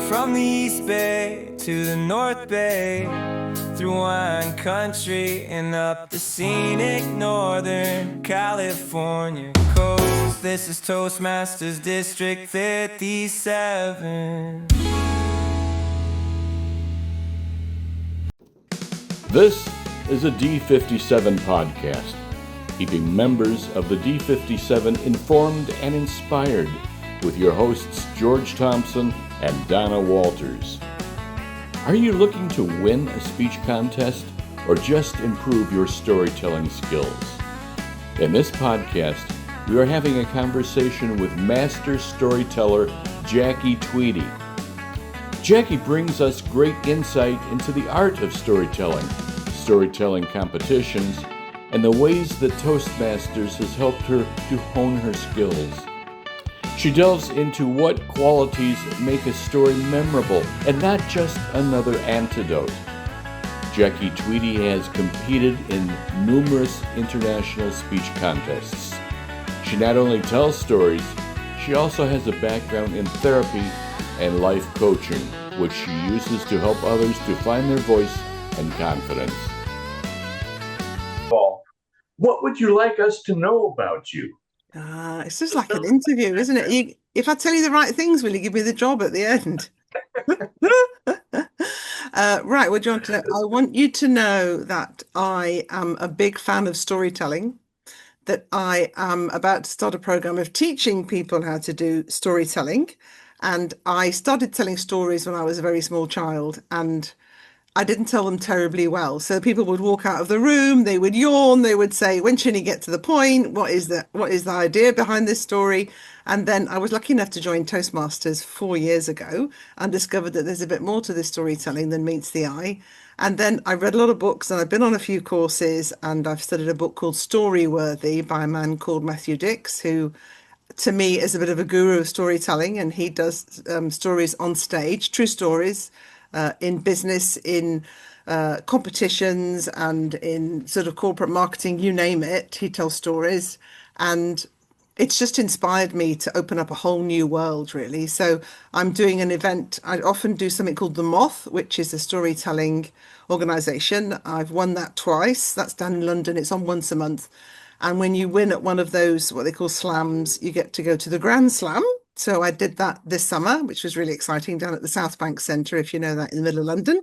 From the East Bay to the North Bay, through wine country and up the scenic Northern California coast. This is Toastmasters District 57. This is a D57 podcast, keeping members of the D57 informed and inspired with your hosts George Thompson and Donna Walters. Are you looking to win a speech contest or just improve your storytelling skills? In this podcast, we are having a conversation with master storyteller Jackie Tweedie. Jackie brings us great insight into the art of storytelling competitions, and the ways that Toastmasters has helped her to hone her skills. She delves into what qualities make a story memorable and not just another anecdote. Jackie Tweedie has competed in numerous international speech contests. She not only tells stories, she also has a background in therapy and life coaching, which she uses to help others to find their voice and confidence. What would you like us to know about you? It's just like an interview, isn't it? If I tell you the right things, will you give me the job at the end? Right, what do you want to know? I want you to know that I am a big fan of storytelling, that I am about to start a program of teaching people how to do storytelling. And I started telling stories when I was a very small child, and I didn't tell them terribly well. So people would walk out of the room, they would yawn, they would say, when should he get to the point? What is the idea behind this story? And then I was lucky enough to join Toastmasters 4 years ago and discovered that there's a bit more to this storytelling than meets the eye. And then I read a lot of books and I've been on a few courses, and I've studied a book called Storyworthy by a man called Matthew Dix, who to me is a bit of a guru of storytelling, and he does stories on stage, true stories, in business, in competitions, and in sort of corporate marketing, you name it. He tells stories, and it's just inspired me to open up a whole new world, really. So I'm doing an event. I often do something called The Moth, which is a storytelling organization. I've won that twice. That's down in London. It's on once a month. And when you win at one of those, what they call slams, you get to go to the Grand Slam. So I did that this summer, which was really exciting, down at the South Bank Centre, if you know that, in the middle of London.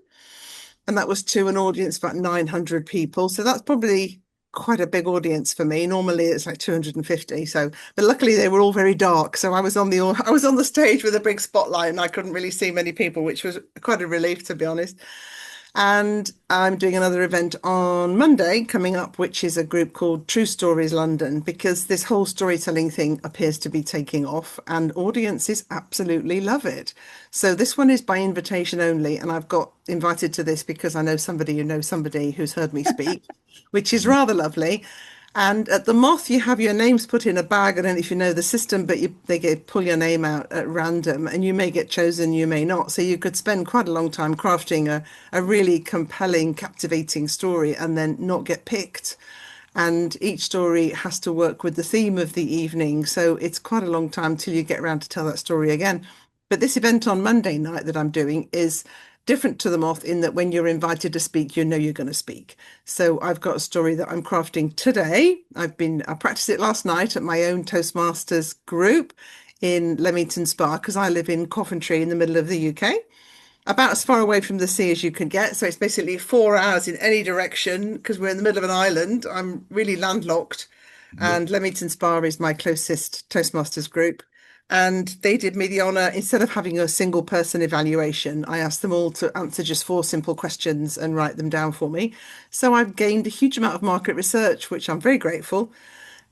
And that was to an audience of about 900 people. So that's probably quite a big audience for me. Normally it's like 250. But luckily they were all very dark. So I was on the stage with a big spotlight and I couldn't really see many people, which was quite a relief, to be honest. And I'm doing another event on Monday coming up, which is a group called True Stories London, because this whole storytelling thing appears to be taking off and audiences absolutely love it. So this one is by invitation only. And I've got invited to this because I know somebody who knows somebody who's heard me speak, which is rather lovely. And at the Moth, you have your names put in a bag. I don't know if you know the system, but they pull your name out at random, and you may get chosen, you may not. So you could spend quite a long time crafting a really compelling, captivating story and then not get picked. And each story has to work with the theme of the evening. So it's quite a long time till you get around to tell that story again. But this event on Monday night that I'm doing is different to the Moth in that when you're invited to speak, you know you're going to speak. So I've got a story that I'm crafting today. I practiced it last night at my own Toastmasters group in Leamington Spa, because I live in Coventry in the middle of the UK, about as far away from the sea as you can get. So it's basically 4 hours in any direction because we're in the middle of an island. I'm really landlocked. And Leamington Spa is my closest Toastmasters group. And they did me the honour, instead of having a single person evaluation, I asked them all to answer just 4 simple questions and write them down for me. So I've gained a huge amount of market research, which I'm very grateful,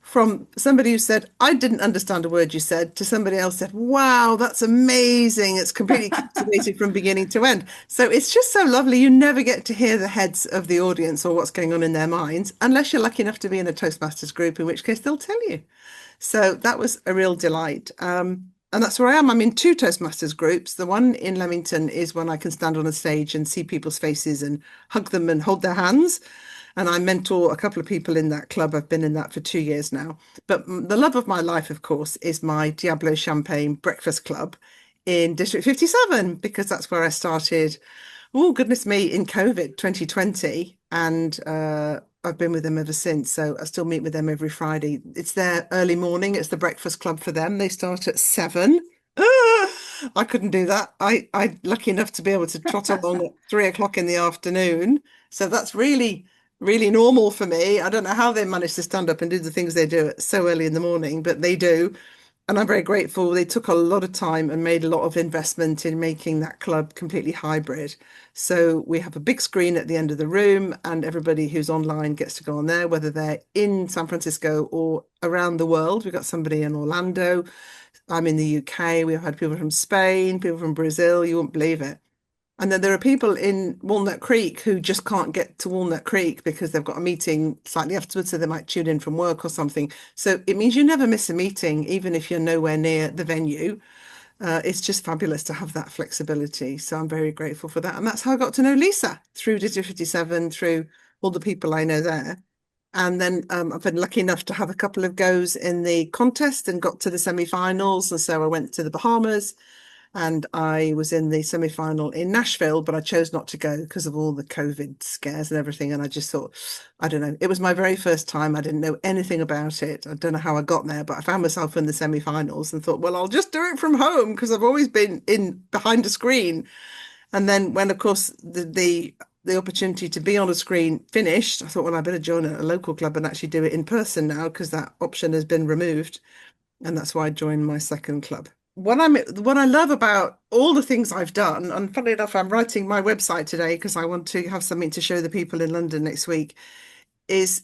from somebody who said, I didn't understand a word you said, to somebody else said, wow, that's amazing. It's completely captivated from beginning to end. So it's just so lovely. You never get to hear the heads of the audience or what's going on in their minds, unless you're lucky enough to be in a Toastmasters group, in which case they'll tell you. So that was a real delight. And that's where I am. I'm in 2 Toastmasters groups. The one in Leamington is when I can stand on a stage and see people's faces and hug them and hold their hands. And I mentor a couple of people in that club. I've been in that for 2 years now. But the love of my life, of course, is my Diablo Champagne Breakfast Club in District 57 because that's where I started. Oh, goodness me, in COVID 2020. And I've been with them ever since. So I still meet with them every Friday. It's their early morning. It's the breakfast club for them. They start at 7. I couldn't do that. I lucky enough to be able to trot along at 3 o'clock in the afternoon. So that's really, really normal for me. I don't know how they manage to stand up and do the things they do so early in the morning, but they do. And I'm very grateful. They took a lot of time and made a lot of investment in making that club completely hybrid. So we have a big screen at the end of the room, and everybody who's online gets to go on there, whether they're in San Francisco or around the world. We've got somebody in Orlando. I'm in the UK. We've had people from Spain, people from Brazil. You won't believe it. And then there are people in Walnut Creek who just can't get to Walnut Creek because they've got a meeting slightly afterwards, so they might tune in from work or something. So it means you never miss a meeting, even if you're nowhere near the venue. It's just fabulous to have that flexibility. So I'm very grateful for that. And that's how I got to know Lisa, through Digital 57, through all the people I know there. And then I've been lucky enough to have a couple of goes in the contest and got to the semi-finals. And so I went to the Bahamas. And I was in the semi-final in Nashville, but I chose not to go because of all the COVID scares and everything. And I just thought, I don't know, it was my very first time. I didn't know anything about it. I don't know how I got there, but I found myself in the semi-finals and thought, well, I'll just do it from home because I've always been in behind a screen. And then when, of course, the opportunity to be on a screen finished, I thought, well, I better join a local club and actually do it in person now because that option has been removed. And that's why I joined my second club. What I love about all the things I've done, and funnily enough, I'm writing my website today because I want to have something to show the people in London next week, is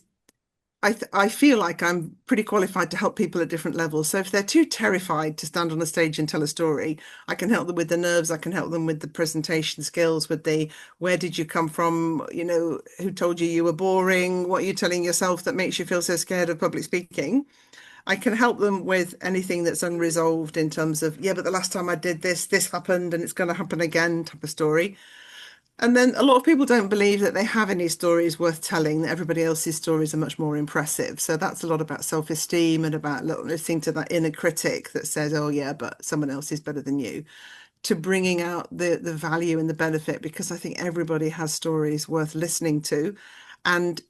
I feel like I'm pretty qualified to help people at different levels. So if they're too terrified to stand on a stage and tell a story, I can help them with the nerves, I can help them with the presentation skills, with the where did you come from, who told you were boring, what are you telling yourself that makes you feel so scared of public speaking. I can help them with anything that's unresolved in terms of, yeah, but the last time I did this, this happened and it's going to happen again type of story. And then a lot of people don't believe that they have any stories worth telling, that everybody else's stories are much more impressive. So that's a lot about self-esteem and about listening to that inner critic that says, oh, yeah, but someone else is better than you, to bringing out the value and the benefit, because I think everybody has stories worth listening to. And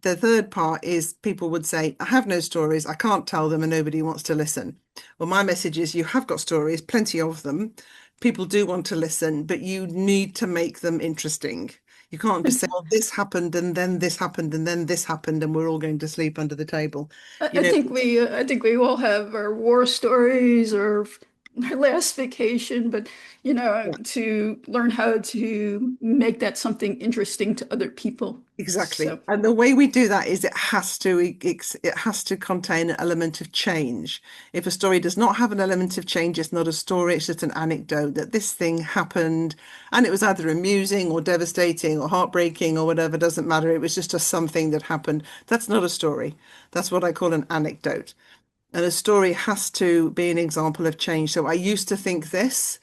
the third part is people would say, I have no stories, I can't tell them, and nobody wants to listen. Well, my message is you have got stories, plenty of them. People do want to listen, but you need to make them interesting. You can't just say, well, this happened and then this happened and then this happened and we're all going to sleep under the table. I think we all have our war stories or our last vacation, but to learn how to make that something interesting to other people. Exactly. So, And the way we do that is it has to contain an element of change. If a story does not have an element of change, it's not a story, it's just an anecdote that this thing happened and it was either amusing or devastating or heartbreaking or whatever, doesn't matter. It was just something that happened. That's not a story. That's what I call an anecdote. And a story has to be an example of change. So I used to think this,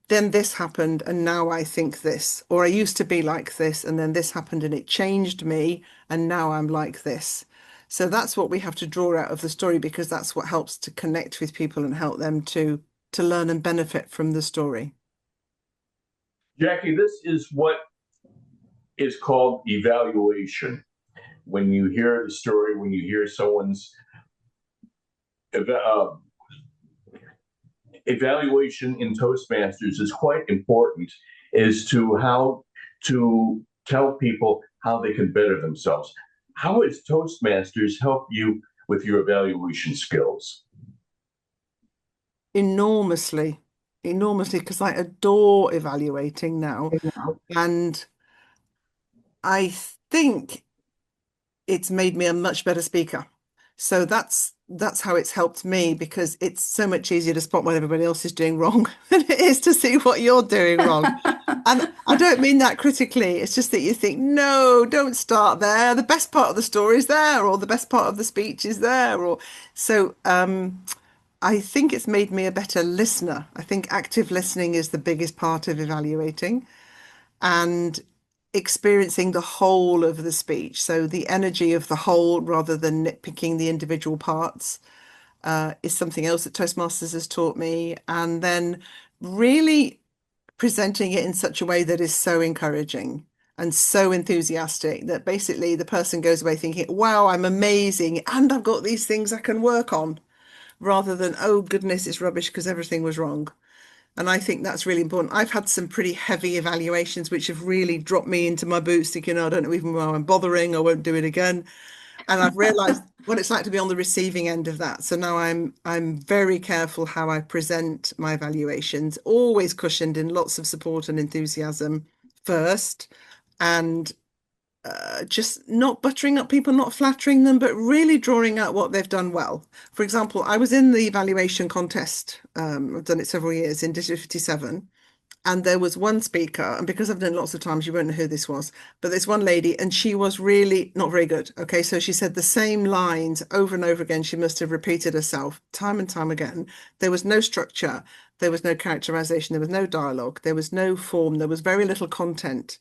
then this happened, and now I think this. Or I used to be like this, and then this happened, and it changed me, and now I'm like this. So that's what we have to draw out of the story, because that's what helps to connect with people and help them to learn and benefit from the story. Jackie, this is what is called evaluation. When you hear the story, when you hear someone's evaluation in Toastmasters is quite important as to how to tell people how they can better themselves. How has Toastmasters helped you with your evaluation skills? Enormously, because I adore evaluating now. And I think it's made me a much better speaker. So that's how it's helped me, because it's so much easier to spot what everybody else is doing wrong than it is to see what you're doing wrong. And I don't mean that critically. It's just that you think, no, don't start there. The best part of the story is there, or the best part of the speech is there. Or so I think it's made me a better listener. I think active listening is the biggest part of evaluating, and experiencing the whole of the speech. So the energy of the whole rather than nitpicking the individual parts is something else that Toastmasters has taught me. And then really presenting it in such a way that is so encouraging and so enthusiastic that basically the person goes away thinking, wow, I'm amazing, and I've got these things I can work on, rather than, oh goodness, it's rubbish because everything was wrong. And I think that's really important. I've had some pretty heavy evaluations which have really dropped me into my boots, thinking, oh, I don't know even why I'm bothering, I won't do it again. And I've realized what it's like to be on the receiving end of that. So now I'm very careful how I present my evaluations, always cushioned in lots of support and enthusiasm first, and just not buttering up people, not flattering them, but really drawing out what they've done well. For example, I was in the evaluation contest. I've done it several years in D57. And there was one speaker, and because I've done it lots of times, you won't know who this was, but there's one lady, and she was really not very good. Okay, so she said the same lines over and over again. She must have repeated herself time and time again. There was no structure, there was no characterization, there was no dialogue, there was no form, there was very little content.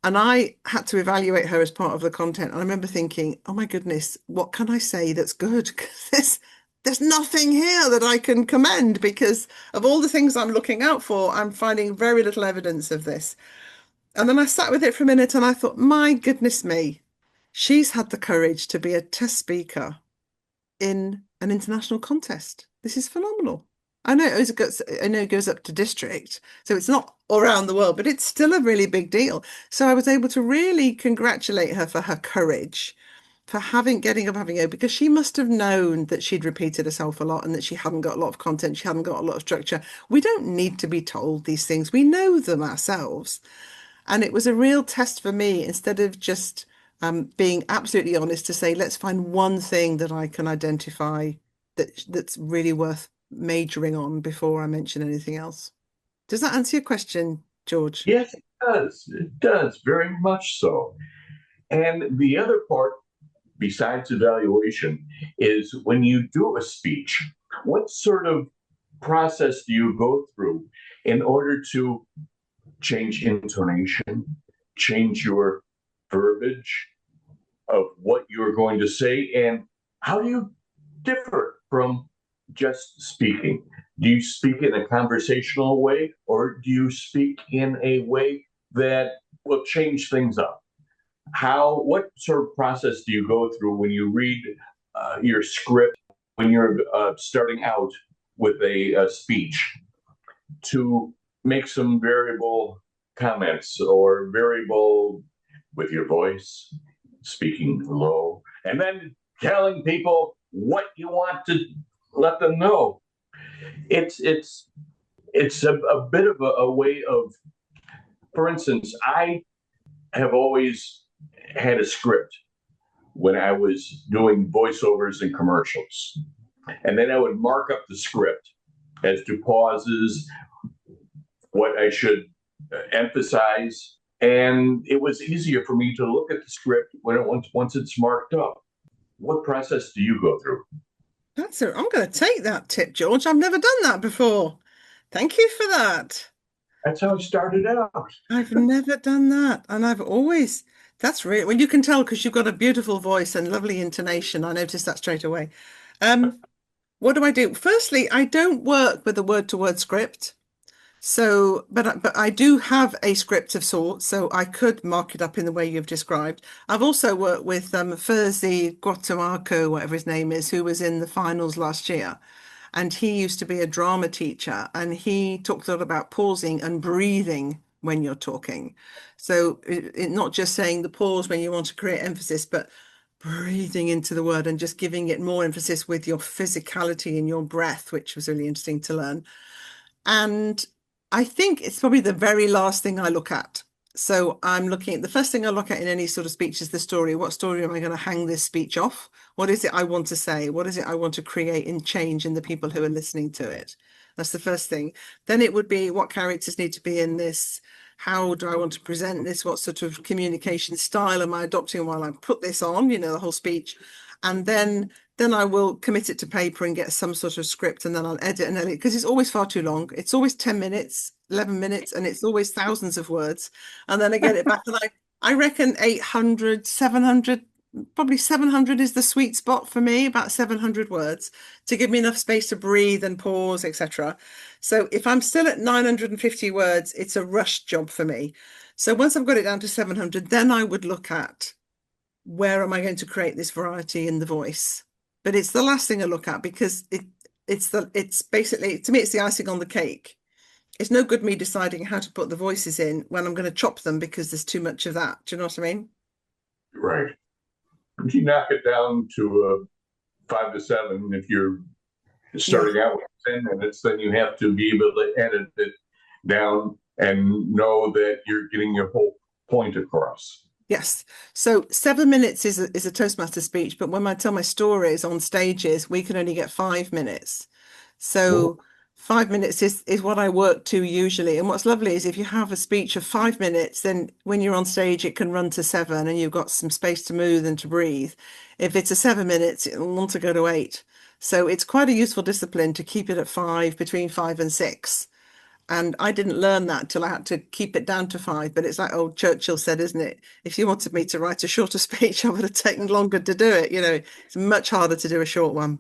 And I had to evaluate her as part of the content. And I remember thinking, oh my goodness, what can I say that's good? Because there's nothing here that I can commend, because of all the things I'm looking out for, I'm finding very little evidence of this. And then I sat with it for a minute and I thought, my goodness me, she's had the courage to be a test speaker in an international contest. This is phenomenal. I know it goes up to district, so it's not around the world, but it's still a really big deal. So I was able to really congratulate her for her courage, for getting up, because she must have known that she'd repeated herself a lot and that she hadn't got a lot of content, she hadn't got a lot of structure. We don't need to be told these things. We know them ourselves. And it was a real test for me, instead of just being absolutely honest, to say, let's find one thing that I can identify that's really worth majoring on before I mention anything else. Does that answer your question, George? Yes, it does. It does, very much so. And the other part, besides evaluation, is when you do a speech, what sort of process do you go through in order to change intonation, change your verbiage of what you're going to say, and how do you differ from just speaking? Do you speak in a conversational way, or do you speak in a way that will change things up? What sort of process do you go through when you read your script, when you're starting out with a speech, to make some variable comments or variable with your voice, speaking low, and then telling people what you want to let them know? It's a bit of a way of, for instance, I have always had a script when I was doing voiceovers and commercials, and then I would mark up the script as to pauses, what I should emphasize, and it was easier for me to look at the script once it's marked up. What process do you go through? I'm going to take that tip, George. I've never done that before. Thank you for that. That's how it started out. I've never done that. And that's really, well, you can tell because you've got a beautiful voice and lovely intonation. I noticed that straight away. What do I do? Firstly, I don't work with a word-to-word script. So, but I do have a script of sorts, so I could mark it up in the way you've described. I've also worked with Furzi Guatemala, whatever his name is, who was in the finals last year. And he used to be a drama teacher, and he talked a lot about pausing and breathing when you're talking. So not just saying the pause when you want to create emphasis, but breathing into the word and just giving it more emphasis with your physicality and your breath, which was really interesting to learn. And I think it's probably the very last thing I look at. So I'm looking at the first thing I look at in any sort of speech is the story. What story am I going to hang this speech off? What is it I want to say? What is it I want to create and change in the people who are listening to it? That's the first thing. Then it would be, what characters need to be in this? How do I want to present this? What sort of communication style am I adopting while I put this on, the whole speech? And then I will commit it to paper and get some sort of script, and then I'll edit because it's always far too long. It's always 10 minutes, 11 minutes, and it's always thousands of words. And then I get it back, and I reckon 800, 700 probably 700 is the sweet spot for me, about 700 words to give me enough space to breathe and pause, etc. So if I'm still at 950 words, it's a rush job for me. So once I've got it down to 700, then I would look at where am I going to create this variety in the voice. But it's the last thing I look at because it's basically, to me, it's the icing on the cake. It's no good me deciding how to put the voices in when I'm going to chop them because there's too much of that. Do you know what I mean? Right. If you knock it down to 5 to 7, if you're starting out with 10 minutes, then you have to be able to edit it down and know that you're getting your whole point across. Yes. So 7 minutes is a Toastmaster speech, but when I tell my stories on stages, we can only get 5 minutes. So 5 minutes is what I work to usually. And what's lovely is if you have a speech of 5 minutes, then when you're on stage, it can run to 7 and you've got some space to move and to breathe. If it's a 7 minutes, it'll want to go to 8. So it's quite a useful discipline to keep it at 5, between 5 and 6. And I didn't learn that till I had to keep it down to 5. But it's like old Churchill said, isn't it? If you wanted me to write a shorter speech, I would have taken longer to do it. You know, it's much harder to do a short one.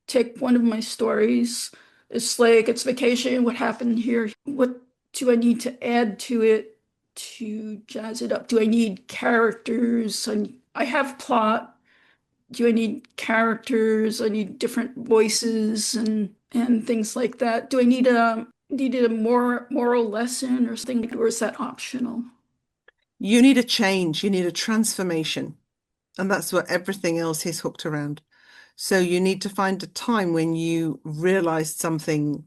Take one of my stories. It's like, it's vacation. What happened here? What do I need to add to it to jazz it up? Do I need characters? I have plot. Do I need characters? I need different voices and things like that. Do I need a more moral lesson or something, or is that optional? You need a change, you need a transformation. And that's what everything else is hooked around. So you need to find a time when you realized something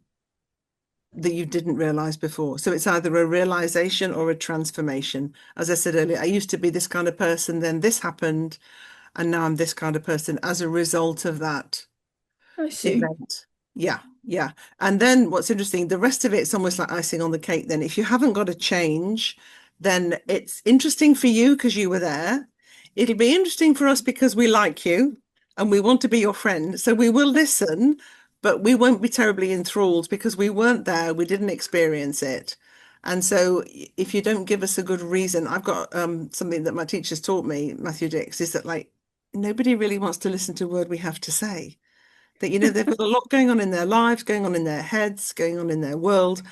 that you didn't realize before. So it's either a realization or a transformation. As I said earlier, I used to be this kind of person, then this happened, and now I'm this kind of person as a result of that I see. event. Yeah, yeah. And then what's interesting, the rest of it's almost like icing on the cake. Then if you haven't got a change, then it's interesting for you because you were there. It'll be interesting for us because we like you and we want to be your friend. So we will listen, but we won't be terribly enthralled because we weren't there. We didn't experience it. And so if you don't give us a good reason, I've got something that my teachers taught me, Matthew Dix, is that like nobody really wants to listen to a word we have to say. That, you know, they've got a lot going on in their lives, going on in their heads, going on in their world.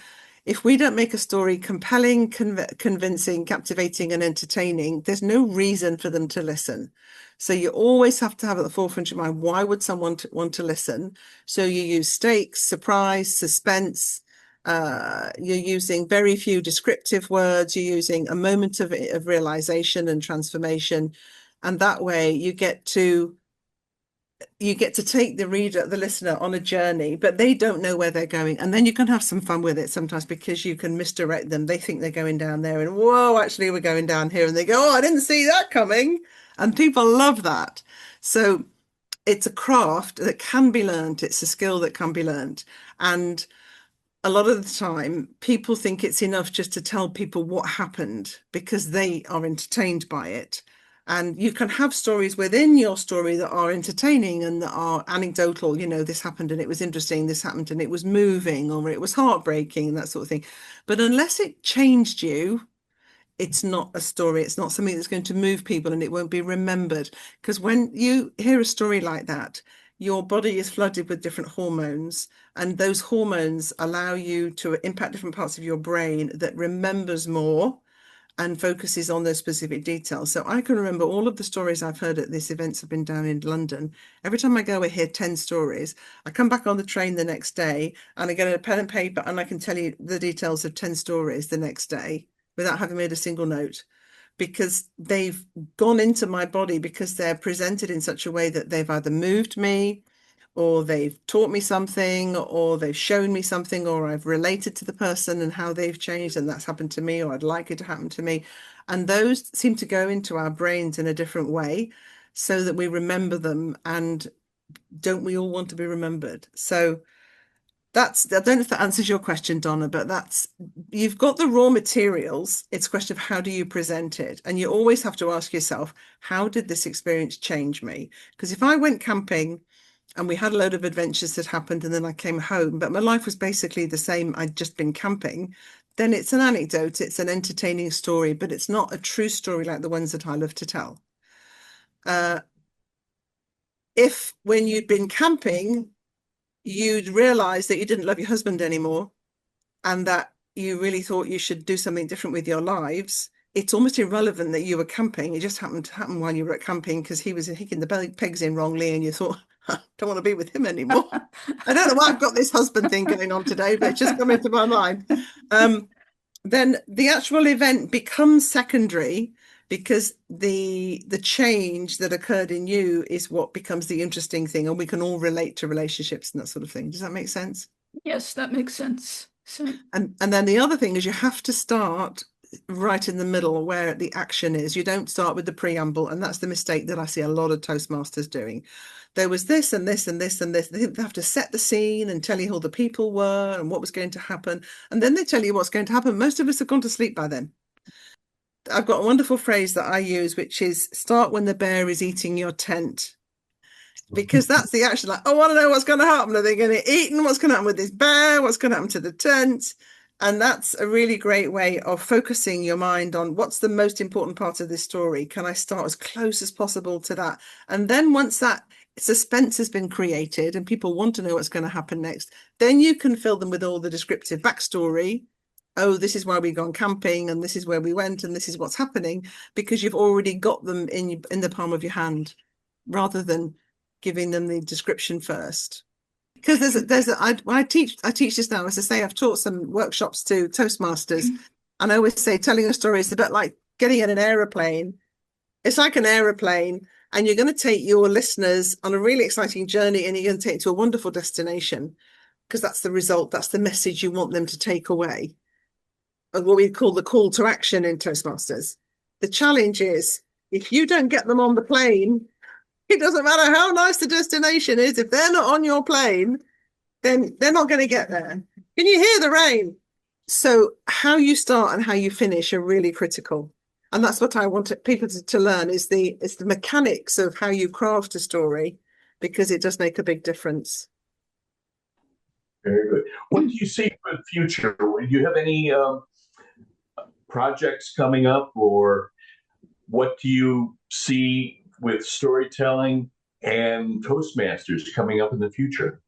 If we don't make a story compelling, convincing, captivating, and entertaining, there's no reason for them to listen. So you always have to have at the forefront of your mind, why would someone want to listen? So you use stakes, surprise, suspense. You're using very few descriptive words. You're using a moment of realization and transformation. And that way you get to take the reader, the listener on a journey, but they don't know where they're going. And then you can have some fun with it sometimes because you can misdirect them. They think they're going down there and whoa, actually we're going down here. And they go, oh, I didn't see that coming. And people love that. So it's a craft that can be learned. It's a skill that can be learned. And a lot of the time, people think it's enough just to tell people what happened because they are entertained by it. And you can have stories within your story that are entertaining and that are anecdotal. You know, this happened and it was interesting, this happened and it was moving, or it was heartbreaking, and that sort of thing. But unless it changed you, it's not a story. It's not something that's going to move people and it won't be remembered. Because when you hear a story like that, your body is flooded with different hormones, and those hormones allow you to impact different parts of your brain that remembers more and focuses on those specific details. So I can remember all of the stories I've heard at these events. I've been down in London. Every time I go, I hear 10 stories. I come back on the train the next day and I get a pen and paper and I can tell you the details of 10 stories the next day without having made a single note, because they've gone into my body because they're presented in such a way that they've either moved me, or they've taught me something, or they've shown me something, or I've related to the person and how they've changed, and that's happened to me, or I'd like it to happen to me. And those seem to go into our brains in a different way so that we remember them. And don't we all want to be remembered? So I don't know if that answers your question, Donna, but you've got the raw materials. It's a question of how do you present it? And you always have to ask yourself, how did this experience change me? Because if I went camping and we had a load of adventures that happened and then I came home, but my life was basically the same, I'd just been camping, then it's an anecdote, it's an entertaining story, but it's not a true story like the ones that I love to tell. If when you'd been camping, you'd realized that you didn't love your husband anymore and that you really thought you should do something different with your lives, it's almost irrelevant that you were camping. It just happened to happen while you were at camping because he was hitting the pegs in wrongly and you thought, I don't want to be with him anymore. I don't know why I've got this husband thing going on today, but it's just come into my mind. Then the actual event becomes secondary because the change that occurred in you is what becomes the interesting thing, and we can all relate to relationships and that sort of thing. Does that make sense? Yes, that makes sense. So, And then the other thing is you have to start right in the middle where the action is. You don't start with the preamble, and that's the mistake that I see a lot of Toastmasters doing. There was this and this and this and this. They have to set the scene and tell you who the people were and what was going to happen. And then they tell you what's going to happen. Most of us have gone to sleep by then. I've got a wonderful phrase that I use, which is start when the bear is eating your tent. Because that's the action. Like, I want to know what's going to happen. Are they going to eat? And what's going to happen with this bear? What's going to happen to the tent? And that's a really great way of focusing your mind on what's the most important part of this story. Can I start as close as possible to that? And then once that suspense has been created and people want to know what's going to happen next, then you can fill them with all the descriptive backstory. Oh, this is why we've gone camping and this is where we went and this is what's happening, because you've already got them in the palm of your hand rather than giving them the description first. Because I teach this now. As I say, I've taught some workshops to Toastmasters, and I always say telling a story is a bit like getting in an aeroplane. It's like an aeroplane, and you're going to take your listeners on a really exciting journey, and you're going to take it to a wonderful destination, because that's the result. That's the message you want them to take away. What we call the call to action in Toastmasters. The challenge is if you don't get them on the plane, it doesn't matter how nice the destination is. If they're not on your plane, then they're not going to get there. Can you hear the rain? So how you start and how you finish are really critical. And that's what I want people to learn is the mechanics of how you craft a story, because it does make a big difference. Very good. What do you see for the future? Do you have any projects coming up, or what do you see with storytelling and Toastmasters coming up in the future?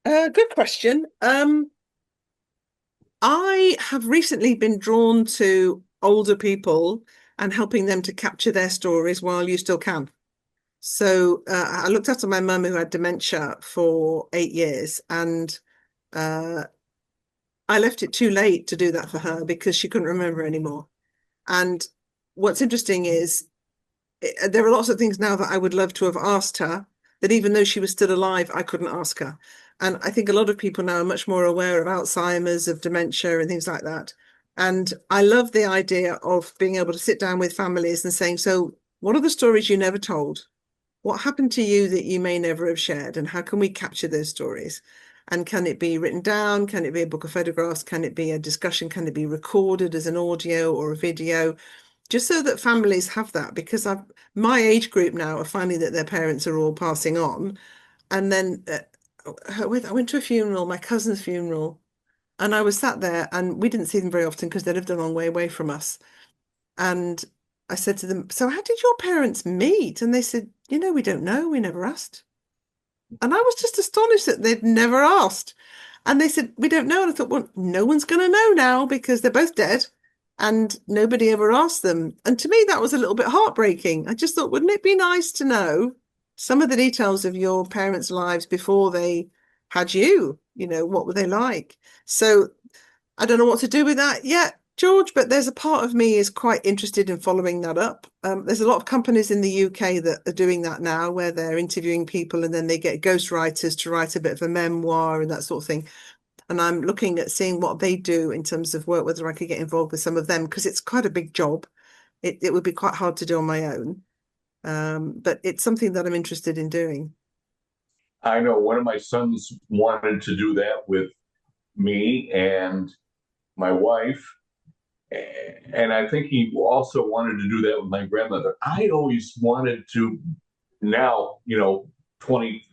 Good question. I have recently been drawn to older people and helping them to capture their stories while you still can. So I looked after my mum who had dementia for 8 years, and I left it too late to do that for her because she couldn't remember anymore. And what's interesting is there are lots of things now that I would love to have asked her that even though she was still alive, I couldn't ask her. And I think a lot of people now are much more aware of Alzheimer's, of dementia and things like that. And I love the idea of being able to sit down with families and saying, so what are the stories you never told? What happened to you that you may never have shared? And how can we capture those stories? And can it be written down? Can it be a book of photographs? Can it be a discussion? Can it be recorded as an audio or a video? Just so that families have that, because my age group now are finding that their parents are all passing on. And then I went to a funeral, my cousin's funeral, and I was sat there and we didn't see them very often because they lived a long way away from us. And I said to them, so how did your parents meet? And they said, we don't know. We never asked. And I was just astonished that they'd never asked. And they said, we don't know. And I thought, well, no one's going to know now because they're both dead and nobody ever asked them. And to me, that was a little bit heartbreaking. I just thought, wouldn't it be nice to know some of the details of your parents' lives before they had you? What were they like? So I don't know what to do with that yet, George, but there's a part of me is quite interested in following that up. There's a lot of companies in the UK that are doing that now, where they're interviewing people and then they get ghostwriters to write a bit of a memoir and that sort of thing. And I'm looking at seeing what they do in terms of work, whether I could get involved with some of them, because it's quite a big job. It would be quite hard to do on my own. But it's something that I'm interested in doing. I know one of my sons wanted to do that with me and my wife. And I think he also wanted to do that with my grandmother. I always wanted to, now, 20,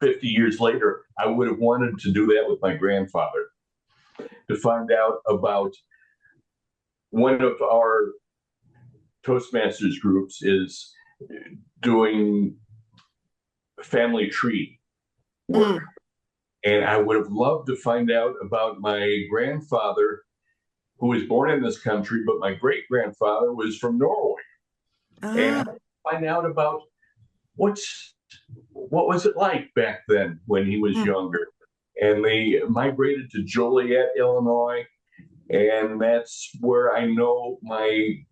50 years later, I would have wanted to do that with my grandfather, to find out about one of our Toastmasters groups is doing family tree work. And I would have loved to find out about my grandfather, who was born in this country, but my great-grandfather was from Norway. And find out about what was it like back then when he was younger. And they migrated to Joliet, Illinois, and that's where I know my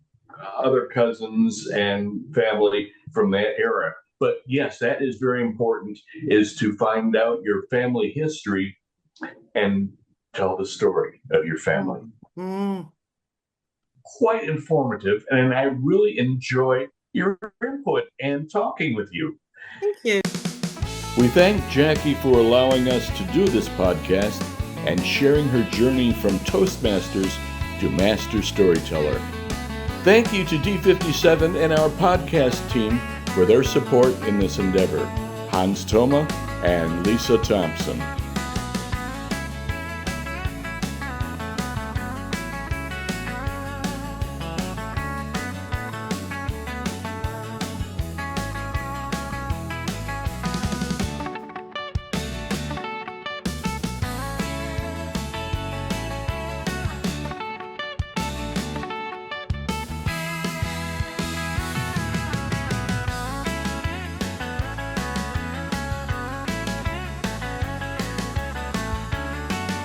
other cousins and family from that era. But yes, that is very important, is to find out your family history and tell the story of your family. Quite informative, and I really enjoy your input and talking with you. Thank you. We thank Jackie for allowing us to do this podcast and sharing her journey from Toastmasters to Master Storyteller. Thank you to D57 and our podcast team for their support in this endeavor, Hans Thoma and Lisa Thompson.